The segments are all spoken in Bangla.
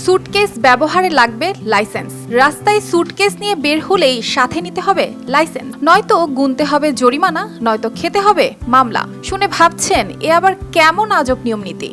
সুটকেস ব্যবহারে লাগবে লাইসেন্স। রাস্তায় সুটকেস নিয়ে বের হলেই সাথে নিতে হবে লাইসেন্স, নয়তো গুনতে হবে জরিমানা, নয়তো খেতে হবে মামলা। শুনে ভাবছেন এ আবার কেমন আজব নিয়ম নীতি।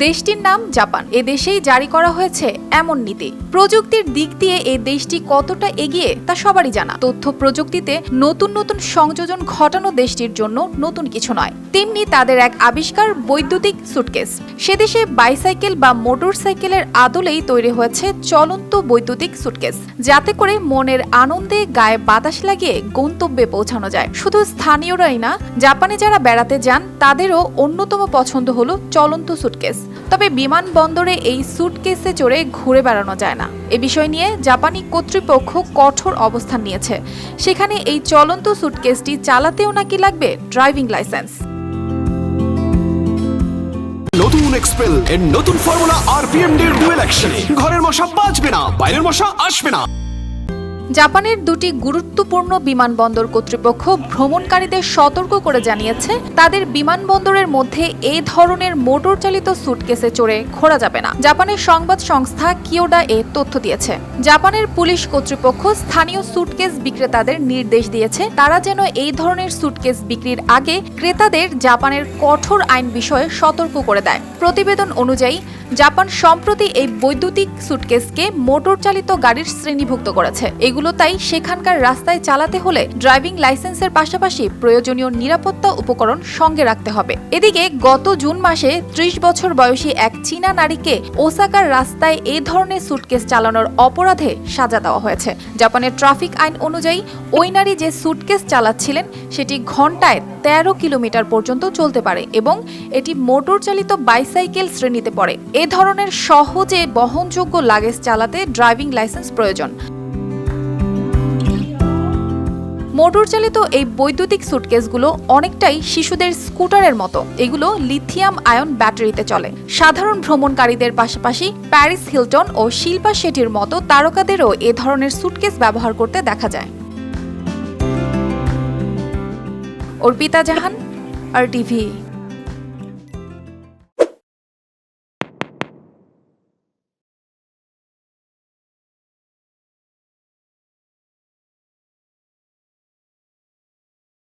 দেশটির নাম জাপান। এ দেশেই জারি করা হয়েছে এমন নীতি। প্রযুক্তির দিক দিয়ে এই দেশটি কতটা এগিয়ে তা সবারই জানা। তথ্য প্রযুক্তিতে নতুন নতুন সংযোজন ঘটানো দেশটির জন্য নতুন কিছু নয়। তেমনি তাদের এক আবিষ্কার বৈদ্যুতিক সুটকেস। সে দেশে বাইসাইকেল বা মোটর সাইকেলের আদলেই তৈরি হয়েছে চলন্ত বৈদ্যুতিক সুটকেস, যাতে করে মনের আনন্দে গায়ে বাতাস লাগিয়ে গন্তব্যে পৌঁছানো যায়। শুধু স্থানীয়রাই না, জাপানে যারা বেড়াতে যান তাদেরও অন্যতম পছন্দ হলো চলন্ত সুটকেস। তবে বিমানবন্দরে এই সুটকেসে চড়ে ঘুরে বেড়ানো যায় না। এ বিষয় নিয়ে জাপানি কর্তৃপক্ষ কঠোর অবস্থান নিয়েছে। সেখানে এই চলন্ত সুটকেসটি চালাতেও নাকি লাগবে ড্রাইভিং লাইসেন্স। নতুন এক্সপেল এর নতুন ফর্মুলা আরপিএম এর ডুয়েল অ্যাকশনে ঘরের মশা বাঁচবে না, বাইরের মশা আসবে না। জাপানের দুটি গুরুত্বপূর্ণ বিমানবন্দর কর্তৃপক্ষ ভ্রমণকারীদের সতর্ক করে জানিয়েছে, তাদের বিমানবন্দরের মধ্যে এই ধরনের মোটর চালিত সুটকেসে চড়ে ঘোরা যাবে না। জাপানের সংবাদ সংস্থা কিয়োডা এ তথ্য দিয়েছে। জাপানের পুলিশ কর্তৃপক্ষ স্থানীয় সুটকেস বিক্রেতাদের নির্দেশ দিয়েছে, তারা যেন এই ধরনের সুটকেস বিক্রির আগে ক্রেতাদের জাপানের কঠোর আইন বিষয়ে সতর্ক করে দেয়। প্রতিবেদন অনুযায়ী জাপান সম্প্রতি এই বৈদ্যুতিক সুটকেসকে মোটর চালিত গাড়ির শ্রেণীভুক্ত করেছে। এগুলো তাই সেখানকার রাস্তায় চালাতে হলে ড্রাইভিং লাইসেন্সের পাশাপাশি প্রয়োজনীয় নিরাপত্তা উপকরণ সঙ্গে রাখতে হবে। এদিকে গত জুন মাসে ৩০ বছর বয়সী এক চীনা নারীকে ওসাকার রাস্তায় এই ধরনের সুটকেস চালানোর অপরাধে সাজা দেওয়া হয়েছে। জাপানের ট্রাফিক আইন অনুযায়ী ওই নারী যে সুটকেস চালাচ্ছিলেন সেটি ঘন্টায় ১৩ কিলোমিটার পর্যন্ত চলতে পারে এবং এটি মোটর চালিত বাইসাইকেল শ্রেণীতে পড়ে। এ ধরনের সহজে বহনযোগ্য লাগেজ চালাতে ড্রাইভিং লাইসেন্স প্রয়োজন। মোটর চালিত এই বৈদ্যুতিক সুটকেসগুলো অনেকটাই শিশুদের স্কুটারের মতো। এগুলো লিথিয়াম আয়ন ব্যাটারিতে চলে। সাধারণ ভ্রমণকারীদের পাশাপাশি প্যারিস হিলটন ও শিল্পা শেঠির মতো তারকাদেরও এ ধরনের সুটকেস ব্যবহার করতে দেখা যায়। অর্পিতা জাহান, RTV।